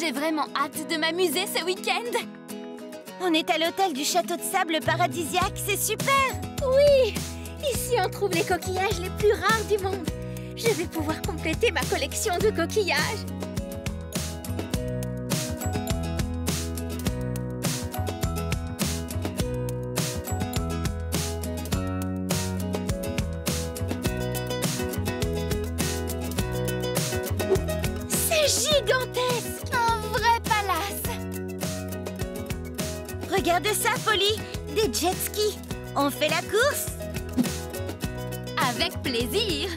J'ai vraiment hâte de m'amuser ce week-end. On est à l'hôtel du château de sable paradisiaque, c'est super! Oui! Ici, on trouve les coquillages les plus rares du monde. Je vais pouvoir compléter ma collection de coquillages. C'est gigantesque! Un vrai palace. Regarde ça, Polly! Des jet skis! On fait la course? Avec plaisir.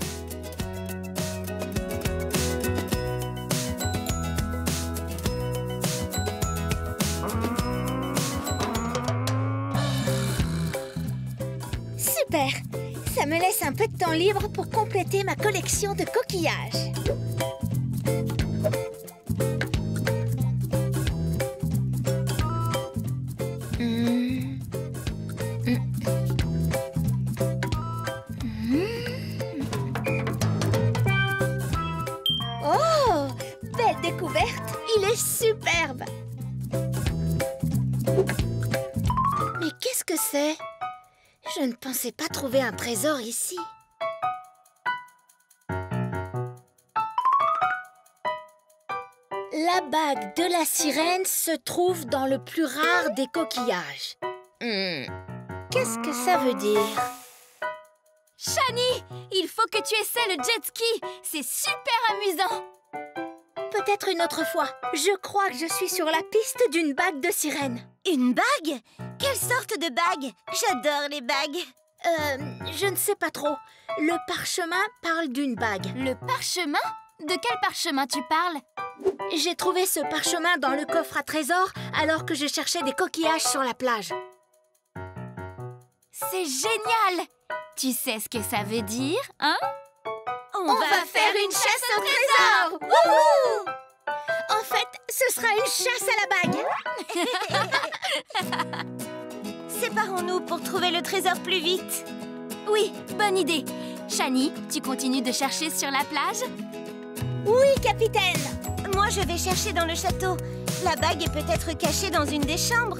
Super! Ça me laisse un peu de temps libre pour compléter ma collection de coquillages. Oh! Belle découverte! Il est superbe! Mais qu'est-ce que c'est? Je ne pensais pas trouver un trésor ici. La bague de la sirène se trouve dans le plus rare des coquillages. Qu'est-ce que ça veut dire? Shani, il faut que tu essaies le jet ski. C'est super amusant. Peut-être une autre fois. Je crois que je suis sur la piste d'une bague de sirène. Une bague? Quelle sorte de bague? J'adore les bagues. Je ne sais pas trop. Le parchemin parle d'une bague. Le parchemin? De quel parchemin tu parles? J'ai trouvé ce parchemin dans le coffre à trésors alors que je cherchais des coquillages sur la plage. C'est génial! Tu sais ce que ça veut dire, hein? On va faire une chasse au trésor! Wouhou! En fait, ce sera une chasse à la bague. Séparons-nous pour trouver le trésor plus vite. Oui, bonne idée. Shani, tu continues de chercher sur la plage? Oui, capitaine. Moi, je vais chercher dans le château. La bague est peut-être cachée dans une des chambres.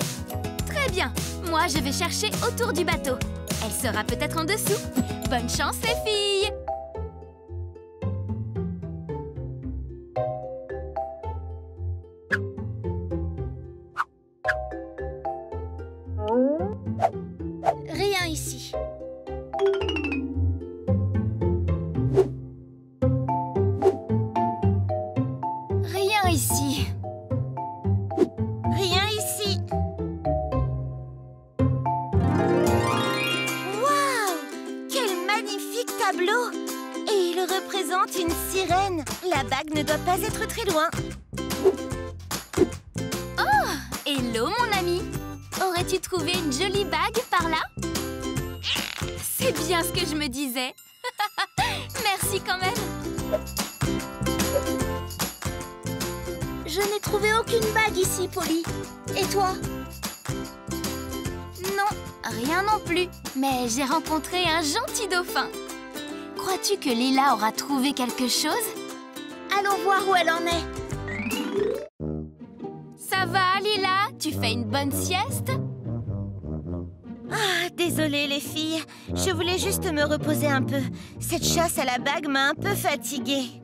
Très bien. Moi, je vais chercher autour du bateau. Elle sera peut-être en dessous. Bonne chance, les filles! Rien ici. Rien ici. Rien ici. Waouh! Quel magnifique tableau! Et il représente une sirène. La bague ne doit pas être très loin. Oh! Hello, mon ami! Aurais-tu trouvé une jolie bague par là? C'est bien ce que je me disais. Merci quand même. Je n'ai trouvé aucune bague ici, Polly. Et toi? Non, rien non plus. Mais j'ai rencontré un gentil dauphin. Crois-tu que Lila aura trouvé quelque chose? Allons voir où elle en est. Ça va, Lila? Tu fais une bonne sieste? Ah, désolée les filles. Je voulais juste me reposer un peu. Cette chasse à la bague m'a un peu fatiguée.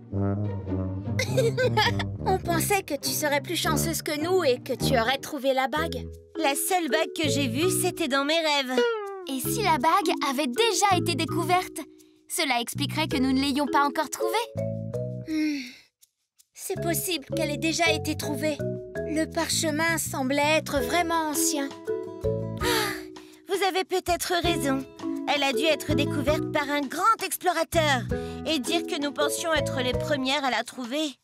On pensait que tu serais plus chanceuse que nous et que tu aurais trouvé la bague. La seule bague que j'ai vue, c'était dans mes rêves. Et si la bague avait déjà été découverte? Cela expliquerait que nous ne l'ayons pas encore trouvée. C'est possible qu'elle ait déjà été trouvée. Le parchemin semblait être vraiment ancien. Vous avez peut-être raison. Elle a dû être découverte par un grand explorateur et dire que nous pensions être les premières à la trouver.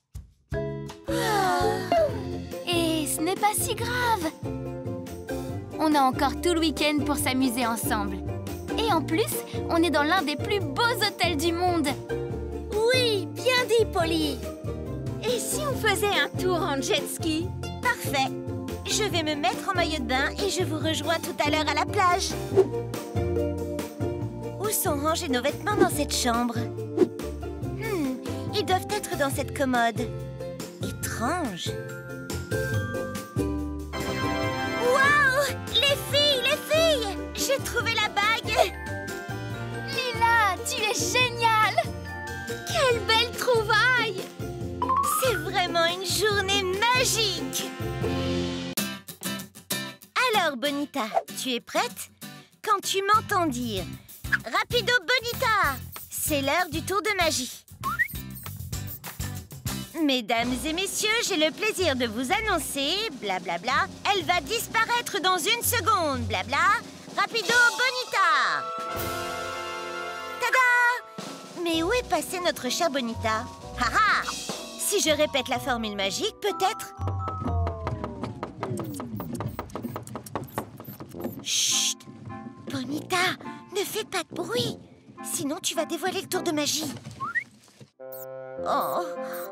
Et ce n'est pas si grave. On a encore tout le week-end pour s'amuser ensemble. Et en plus, on est dans l'un des plus beaux hôtels du monde. Oui, bien dit, Polly. Et si on faisait un tour en jet ski? Parfait. Je vais me mettre en maillot de bain et je vous rejoins tout à l'heure à la plage. Où sont rangés nos vêtements dans cette chambre? Ils doivent être dans cette commode. Étrange. Wow! Les filles! J'ai trouvé la bague! Lila, tu es géniale! Quelle belle trouvaille! C'est vraiment une journée magique! Alors, Bonita, tu es prête? Quand tu m'entends dire « Rapido Bonita !» c'est l'heure du tour de magie. Mesdames et messieurs, j'ai le plaisir de vous annoncer, blablabla, elle va disparaître dans une seconde, blabla, Rapido Bonita! Tada! Mais où est passée notre chère Bonita? Haha! Si je répète la formule magique, peut-être... Chut! Bonita, ne fais pas de bruit, sinon tu vas dévoiler le tour de magie. Oh,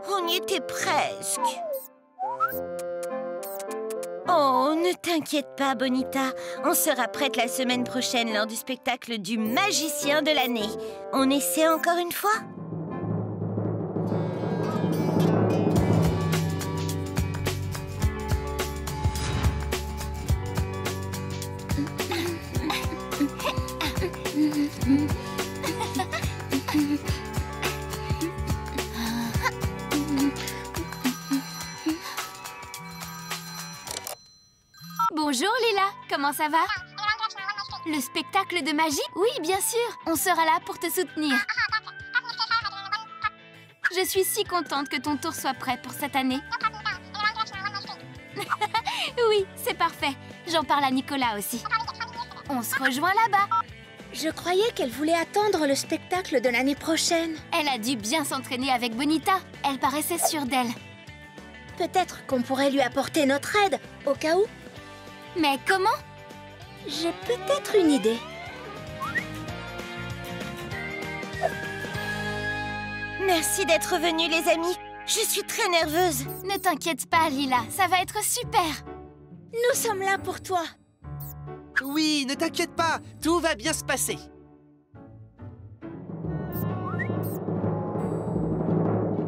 on y était presque. Oh, ne t'inquiète pas, Bonita. On sera prête la semaine prochaine lors du spectacle du magicien de l'année. On essaie encore une fois? Bonjour Lila, comment ça va? Le spectacle de magie? Oui, bien sûr, on sera là pour te soutenir. Je suis si contente que ton tour soit prêt pour cette année. Oui, c'est parfait. J'en parle à Nicolas aussi. On se rejoint là-bas. Je croyais qu'elle voulait attendre le spectacle de l'année prochaine. Elle a dû bien s'entraîner avec Bonita. Elle paraissait sûre d'elle. Peut-être qu'on pourrait lui apporter notre aide, au cas où. Mais comment? J'ai peut-être une idée. Merci d'être venus, les amis. Je suis très nerveuse. Ne t'inquiète pas, Lila, ça va être super. Nous sommes là pour toi. Oui, ne t'inquiète pas, tout va bien se passer.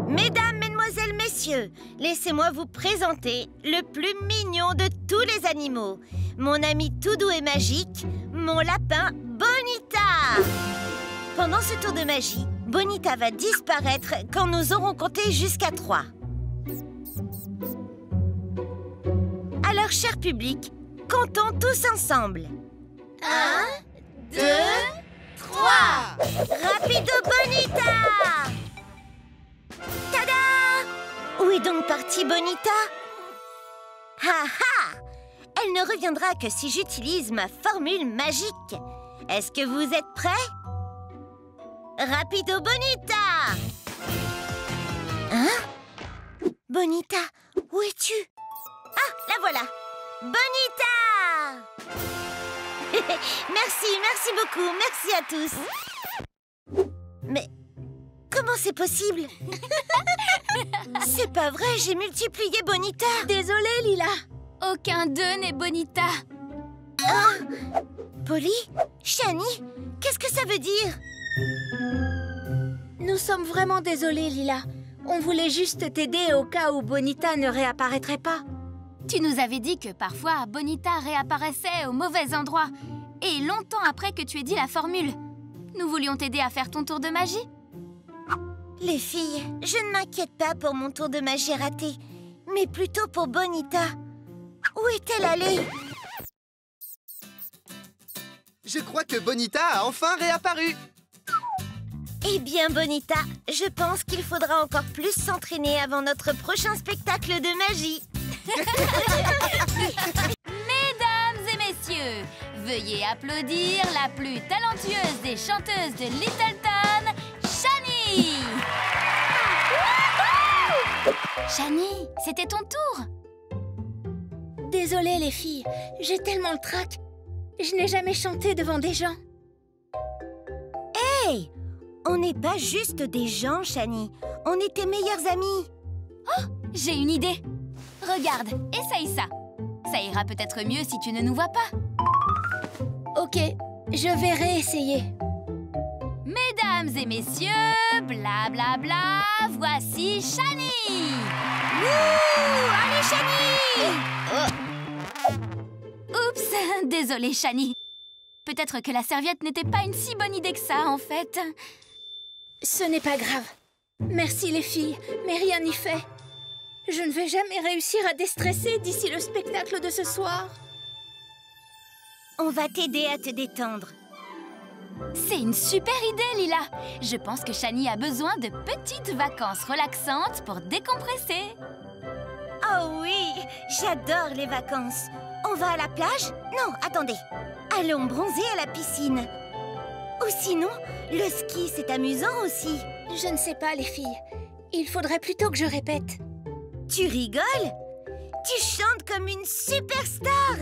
Mesdames, mesdemoiselles, messieurs, laissez-moi vous présenter le plus mignon de tous les animaux. Mon ami tout doux et magique, mon lapin Bonita. Pendant ce tour de magie, Bonita va disparaître quand nous aurons compté jusqu'à 3. Alors, cher public, comptons tous ensemble. 1, 2, 3. Rapido Bonita! Tada! Où est donc partie Bonita? Ha ha! Elle ne reviendra que si j'utilise ma formule magique. Est-ce que vous êtes prêts? Rapido Bonita! Hein? Bonita, où es-tu? Ah, la voilà! Bonita! Merci beaucoup, merci à tous. Mais comment c'est possible? C'est pas vrai, j'ai multiplié Bonita. Désolée, Lila. Aucun d'eux n'est Bonita. Polly? Shani? Qu'est-ce que ça veut dire? Nous sommes vraiment désolés, Lila. On voulait juste t'aider au cas où Bonita ne réapparaîtrait pas. Tu nous avais dit que parfois Bonita réapparaissait au mauvais endroit et longtemps après que tu aies dit la formule. Nous voulions t'aider à faire ton tour de magie. Les filles, je ne m'inquiète pas pour mon tour de magie raté, mais plutôt pour Bonita. Où est-elle allée? Je crois que Bonita a enfin réapparu. Eh bien, Bonita, je pense qu'il faudra encore plus s'entraîner avant notre prochain spectacle de magie. Mesdames et messieurs, veuillez applaudir la plus talentueuse des chanteuses de Littleton, Shani! Shani, c'était ton tour. Désolée, les filles. J'ai tellement le trac. Je n'ai jamais chanté devant des gens. Hey! On n'est pas juste des gens, Shani. On est tes meilleures amies. Oh, j'ai une idée. Regarde, essaye ça. Ça ira peut-être mieux si tu ne nous vois pas. Ok, je vais réessayer. Mais Mesdames et messieurs, bla bla bla, voici Shani. Wouh! Allez, Shani! Oups, désolée Shani. Peut-être que la serviette n'était pas une si bonne idée que ça, en fait. Ce n'est pas grave. Merci les filles, mais rien n'y fait. Je ne vais jamais réussir à déstresser d'ici le spectacle de ce soir. On va t'aider à te détendre. C'est une super idée, Lila. Je pense que Shani a besoin de petites vacances relaxantes pour décompresser. Oh oui, j'adore les vacances. On va à la plage? Non, attendez. Allons bronzer à la piscine. Ou sinon, le ski, c'est amusant aussi. Je ne sais pas, les filles. Il faudrait plutôt que je répète. Tu rigoles? Tu chantes comme une superstar!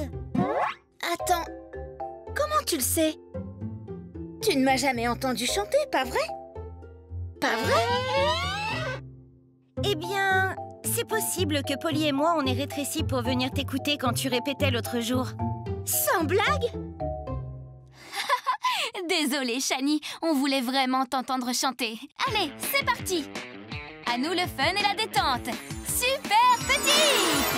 Attends, comment tu le sais? Tu ne m'as jamais entendu chanter, pas vrai? Pas vrai? Eh bien, c'est possible que Polly et moi, on ait rétréci pour venir t'écouter quand tu répétais l'autre jour. Sans blague? Désolée, Shani, on voulait vraiment t'entendre chanter. Allez, c'est parti! À nous le fun et la détente! Super petite!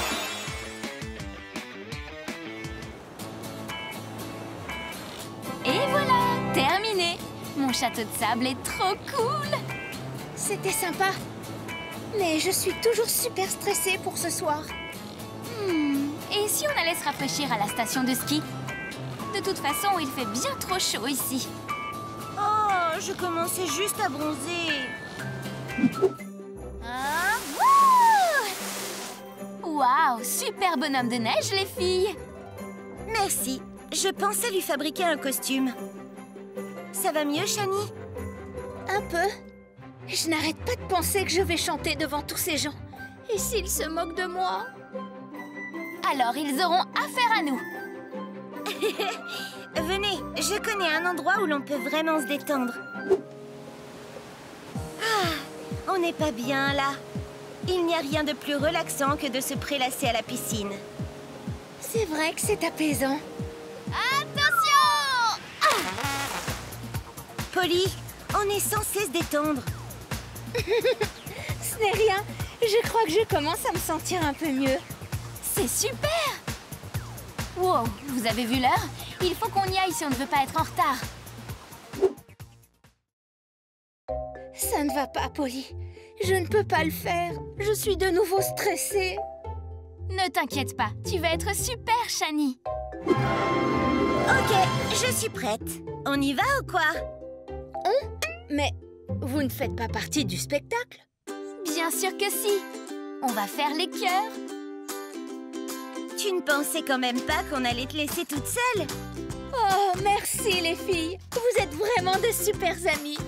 Et voilà, terminé! Mon château de sable est trop cool! C'était sympa. Mais je suis toujours super stressée pour ce soir. Et si on allait se rafraîchir à la station de ski? De toute façon, il fait bien trop chaud ici. Oh, je commençais juste à bronzer. Hein? Waouh! Super bonhomme de neige, les filles! Merci. Je pensais lui fabriquer un costume. Ça va mieux, Shani? Un peu. Je n'arrête pas de penser que je vais chanter devant tous ces gens. Et s'ils se moquent de moi? Alors, ils auront affaire à nous. Venez, je connais un endroit où l'on peut vraiment se détendre. Ah, on n'est pas bien là. Il n'y a rien de plus relaxant que de se prélasser à la piscine. C'est vrai que c'est apaisant. Attention! Polly, on est censé se détendre. Ce n'est rien. Je crois que je commence à me sentir un peu mieux. C'est super! Wow, vous avez vu l'heure? Il faut qu'on y aille si on ne veut pas être en retard. Ça ne va pas, Polly. Je ne peux pas le faire. Je suis de nouveau stressée. Ne t'inquiète pas, tu vas être super, Shani. Ok, je suis prête. On y va ou quoi? Mais vous ne faites pas partie du spectacle? Bien sûr que si. On va faire les cœurs. Tu ne pensais quand même pas qu'on allait te laisser toute seule? Oh, merci les filles. Vous êtes vraiment de super amies.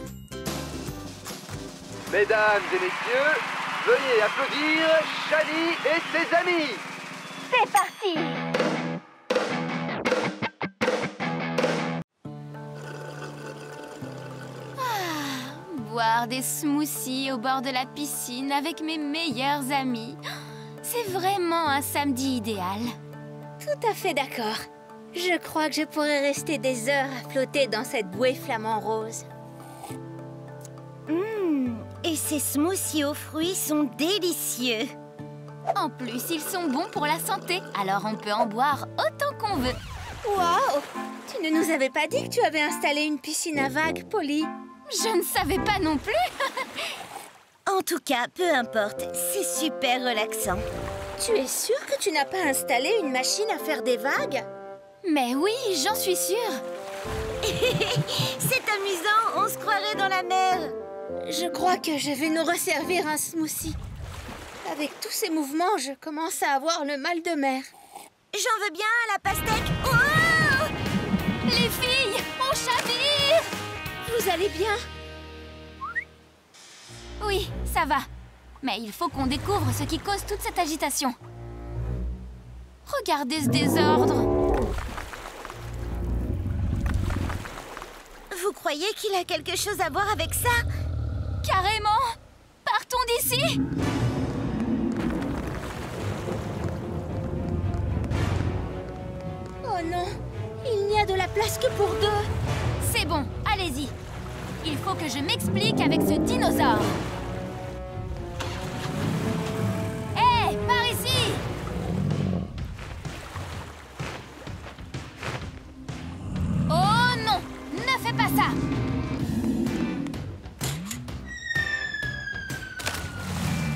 Mesdames et messieurs, veuillez applaudir Shani et ses amis. C'est parti! Boire des smoothies au bord de la piscine avec mes meilleurs amis. C'est vraiment un samedi idéal. Tout à fait d'accord. Je crois que je pourrais rester des heures à flotter dans cette bouée flamant rose. Et ces smoothies aux fruits sont délicieux. En plus, ils sont bons pour la santé, alors on peut en boire autant qu'on veut. Waouh! Tu ne nous avais pas dit que tu avais installé une piscine à vagues, Polly? Je ne savais pas non plus. En tout cas, peu importe, c'est super relaxant. Tu es sûre que tu n'as pas installé une machine à faire des vagues? Mais oui, j'en suis sûre. C'est amusant, on se croirait dans la mer. Je crois que je vais nous resservir un smoothie. Avec tous ces mouvements, je commence à avoir le mal de mer. J'en veux bien, la pastèque. Oh! Les filles, on chavire! Vous allez bien? Oui, ça va. Mais il faut qu'on découvre ce qui cause toute cette agitation. Regardez ce désordre. Vous croyez qu'il a quelque chose à voir avec ça? Carrément! Partons d'ici! Oh non! Il n'y a de la place que pour deux! C'est bon, allez-y. Il faut que je m'explique avec ce dinosaure. Hé, par ici! Oh non! Ne fais pas ça!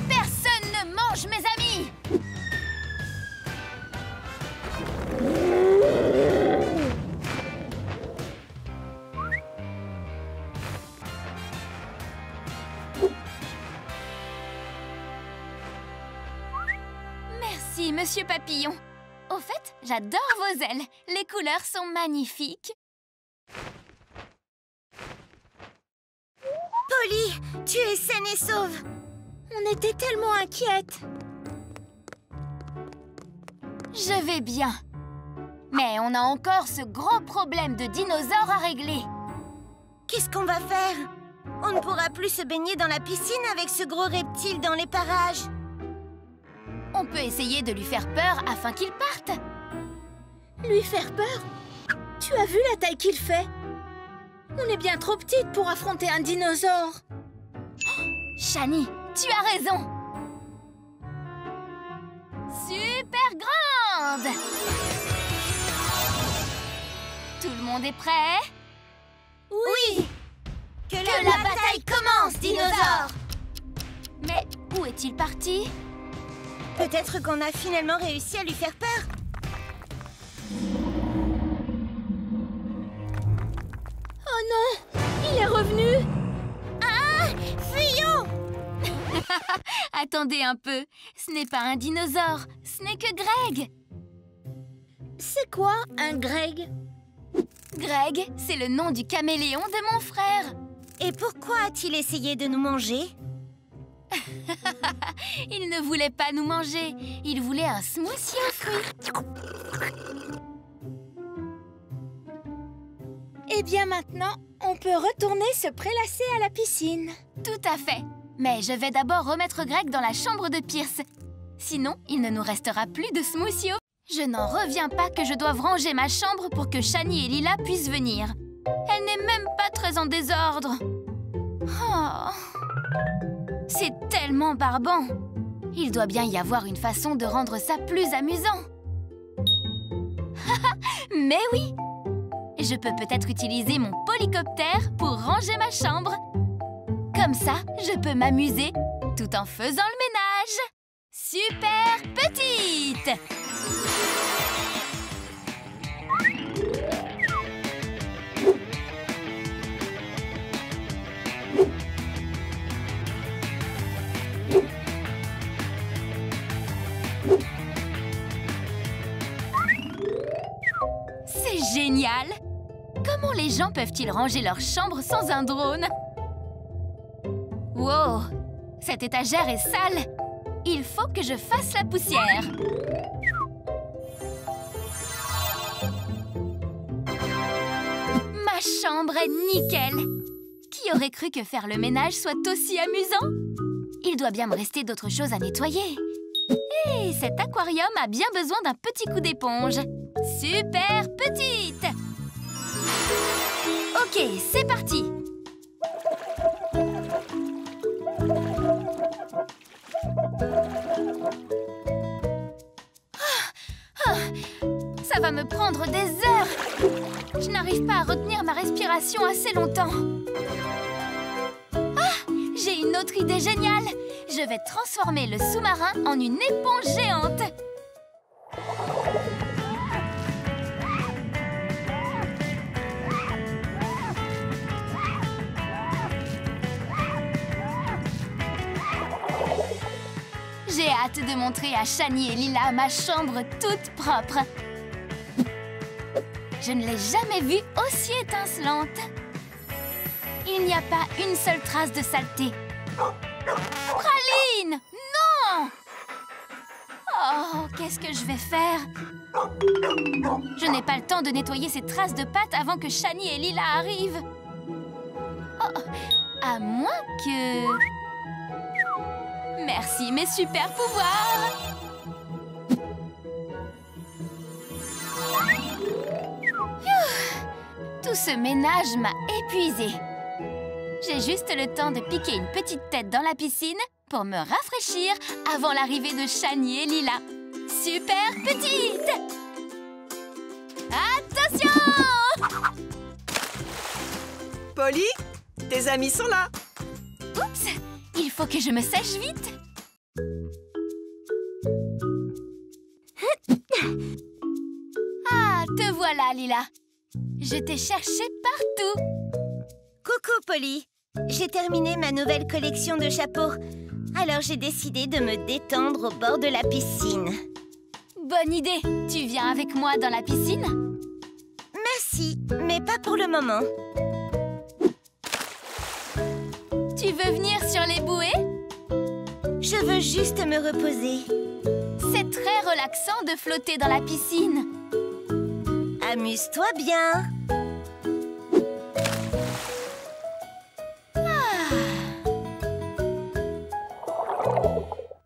Personne ne mange mes amis! Merci, Monsieur Papillon. Au fait, j'adore vos ailes. Les couleurs sont magnifiques. Polly, tu es saine et sauve. On était tellement inquiètes. Je vais bien. Mais on a encore ce gros problème de dinosaures à régler. Qu'est-ce qu'on va faire? On ne pourra plus se baigner dans la piscine avec ce gros reptile dans les parages. On peut essayer de lui faire peur afin qu'il parte. Lui faire peur? Tu as vu la taille qu'il fait? On est bien trop petite pour affronter un dinosaure. Shani, tu as raison. Super grande! Tout le monde est prêt? Oui! Que la bataille commence, dinosaure! Mais où est-il parti? Peut-être qu'on a finalement réussi à lui faire peur. Oh non! Il est revenu! Ah! Fuyons! Attendez un peu, ce n'est pas un dinosaure, ce n'est que Greg. C'est quoi un Greg? Greg, c'est le nom du caméléon de mon frère. Et pourquoi a-t-il essayé de nous manger? Il ne voulait pas nous manger, il voulait un smoothie aux fruits. Eh bien maintenant, on peut retourner se prélasser à la piscine. Tout à fait. Mais je vais d'abord remettre Greg dans la chambre de Pierce. Sinon, il ne nous restera plus de smoothie aux fruits. Je n'en reviens pas que je doive ranger ma chambre pour que Shani et Lila puissent venir. Elle n'est même pas très en désordre. Oh. C'est tellement barbant. Il doit bien y avoir une façon de rendre ça plus amusant. Mais oui! Je peux peut-être utiliser mon polycoptère pour ranger ma chambre. Comme ça, je peux m'amuser tout en faisant le ménage. Super petite! C'est génial! Comment les gens peuvent-ils ranger leur chambre sans un drone? Wow! Cette étagère est sale! Il faut que je fasse la poussière! Ma chambre est nickel! Qui aurait cru que faire le ménage soit aussi amusant? Il doit bien me rester d'autres choses à nettoyer. Et cet aquarium a bien besoin d'un petit coup d'éponge. Super petite! Ok, c'est parti! Ça va me prendre des heures! Je n'arrive pas à retenir ma respiration assez longtemps. Ah! J'ai une autre idée géniale! Je vais transformer le sous-marin en une éponge géante! J'ai hâte de montrer à Shani et Lila ma chambre toute propre. Je ne l'ai jamais vue aussi étincelante. Il n'y a pas une seule trace de saleté. Praline! Non! Oh, qu'est-ce que je vais faire? Je n'ai pas le temps de nettoyer ces traces de pâte avant que Shani et Lila arrivent. Oh, à moins que... Merci, mes super pouvoirs! Tout ce ménage m'a épuisée. J'ai juste le temps de piquer une petite tête dans la piscine pour me rafraîchir avant l'arrivée de Shani et Lila. Super petite! Attention! Polly, tes amis sont là. Oups! Il faut que je me sèche vite. Ah, te voilà, Lila. Je t'ai cherché partout. Coucou, Polly. J'ai terminé ma nouvelle collection de chapeaux. Alors j'ai décidé de me détendre au bord de la piscine. Bonne idée. Tu viens avec moi dans la piscine? Merci, mais pas pour le moment. Tu veux venir sur les bouées? Je veux juste me reposer. C'est très relaxant de flotter dans la piscine. Amuse-toi bien.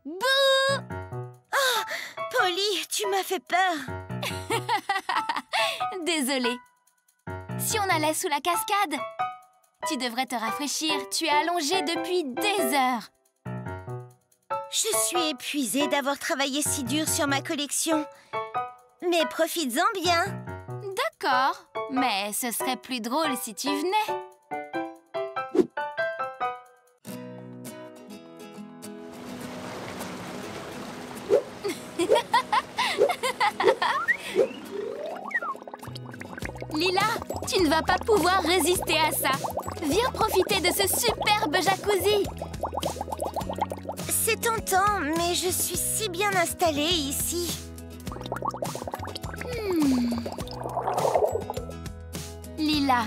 Bouh! Polly, tu m'as fait peur. Désolée. Si on allait sous la cascade? Tu devrais te rafraîchir. Tu es allongée depuis des heures. Je suis épuisée d'avoir travaillé si dur sur ma collection. Mais profites-en bien. D'accord, mais ce serait plus drôle si tu venais. Lila, tu ne vas pas pouvoir résister à ça. Viens profiter de ce superbe jacuzzi. C'est tentant, mais je suis si bien installée ici. Lila,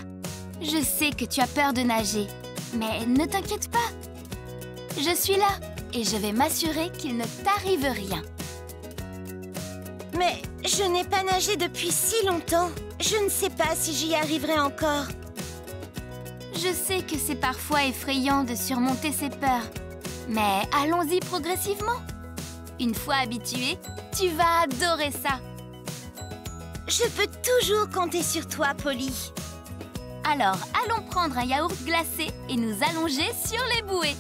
je sais que tu as peur de nager, mais ne t'inquiète pas. Je suis là et je vais m'assurer qu'il ne t'arrive rien. Mais je n'ai pas nagé depuis si longtemps. Je ne sais pas si j'y arriverai encore. Je sais que c'est parfois effrayant de surmonter ses peurs, mais allons-y progressivement. Une fois habitué, tu vas adorer ça. Je peux toujours compter sur toi, Polly. Alors, allons prendre un yaourt glacé et nous allonger sur les bouées.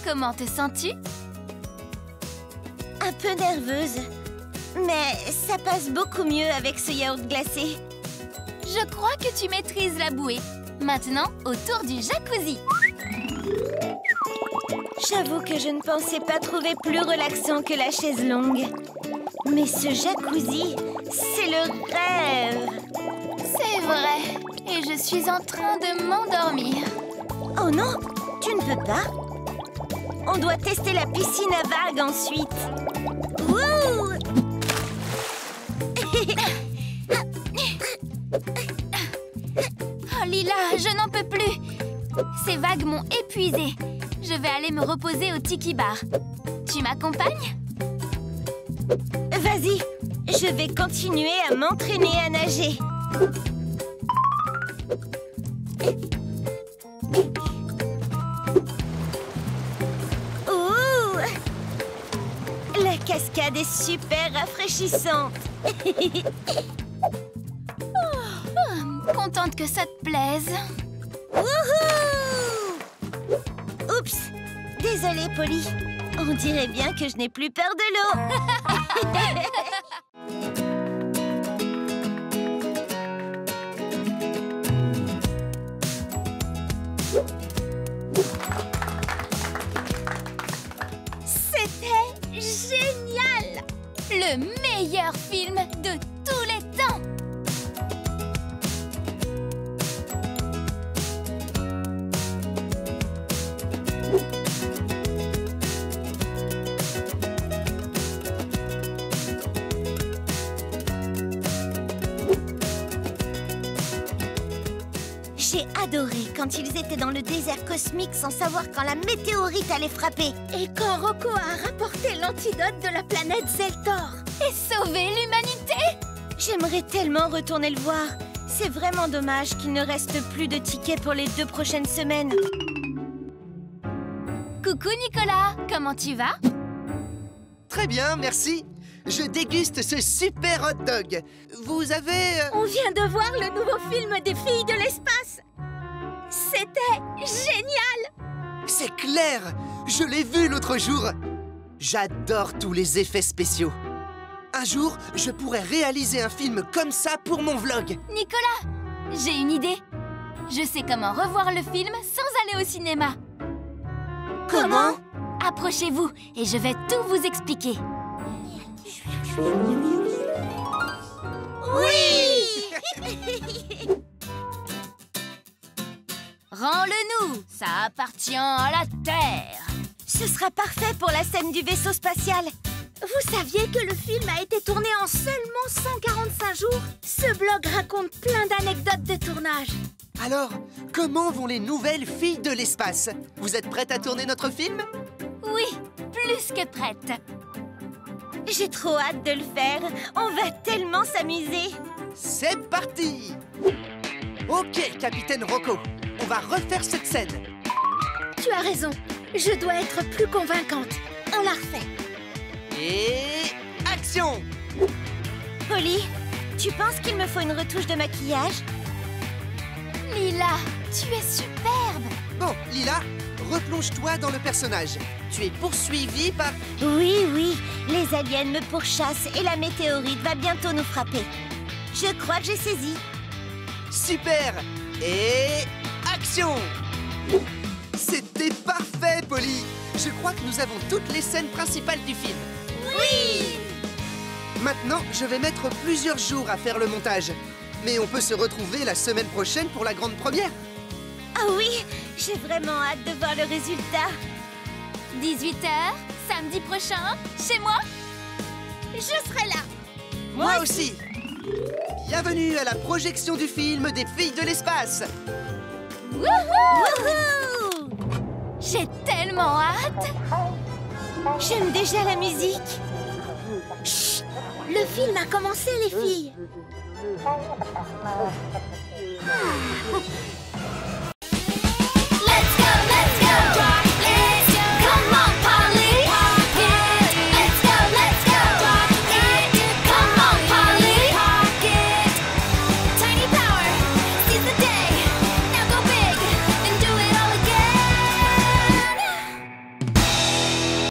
Comment te sens-tu? Un peu nerveuse. Mais ça passe beaucoup mieux avec ce yaourt glacé. Je crois que tu maîtrises la bouée. Maintenant, autour du jacuzzi. J'avoue que je ne pensais pas trouver plus relaxant que la chaise longue. Mais ce jacuzzi, c'est le rêve. C'est vrai. Et je suis en train de m'endormir. Oh non, tu ne peux pas. On doit tester la piscine à vagues ensuite. Wouh! Oh Lila, je n'en peux plus. Ces vagues m'ont épuisée. Je vais aller me reposer au Tiki Bar. Tu m'accompagnes? Vas-y, je vais continuer à m'entraîner à nager. Ouh! La cascade est super rafraîchissante. Contente que ça te plaise. Wouhou! Oups! Désolée, Polly. On dirait bien que je n'ai plus peur de l'eau. C'était génial! Le meilleur film de tous les temps! J'ai adoré quand ils étaient dans le désert cosmique sans savoir quand la météorite allait frapper. Et quand Rocco a rapporté l'antidote de la planète Zeltor. Et sauver l'humanité! J'aimerais tellement retourner le voir. C'est vraiment dommage qu'il ne reste plus de tickets pour les 2 prochaines semaines. Coucou Nicolas, comment tu vas? Très bien, merci. Je déguste ce super hot dog. Vous avez... On vient de voir le nouveau film des filles de l'espace. C'était génial! C'est clair! Je l'ai vu l'autre jour! J'adore tous les effets spéciaux. Un jour, je pourrais réaliser un film comme ça pour mon vlog. Nicolas, j'ai une idée. Je sais comment revoir le film sans aller au cinéma. Comment? Approchez-vous et je vais tout vous expliquer. Oui! Rends-le-nous, ça appartient à la Terre. Ce sera parfait pour la scène du vaisseau spatial. Vous saviez que le film a été tourné en seulement 145 jours? Ce blog raconte plein d'anecdotes de tournage. Alors, comment vont les nouvelles filles de l'espace? Vous êtes prêtes à tourner notre film? Oui, plus que prête. J'ai trop hâte de le faire. On va tellement s'amuser. C'est parti! Ok, capitaine Rocco, on va refaire cette scène. Tu as raison, je dois être plus convaincante. On la refait. Et... action! Polly, tu penses qu'il me faut une retouche de maquillage? Lila, tu es superbe. Bon, Lila, replonge-toi dans le personnage. Tu es poursuivie par... Oui, les aliens me pourchassent et la météorite va bientôt nous frapper. Je crois que j'ai saisi. Super! Et... action! C'était parfait, Polly! Je crois que nous avons toutes les scènes principales du film. Oui! Maintenant, je vais mettre plusieurs jours à faire le montage. Mais on peut se retrouver la semaine prochaine pour la grande première. Ah oui, j'ai vraiment hâte de voir le résultat. 18h, samedi prochain, chez moi. Je serai là. Moi aussi! Bienvenue à la projection du film des filles de l'espace! Wouhou! J'ai tellement hâte. J'aime déjà la musique. Chut! Le film a commencé, les filles.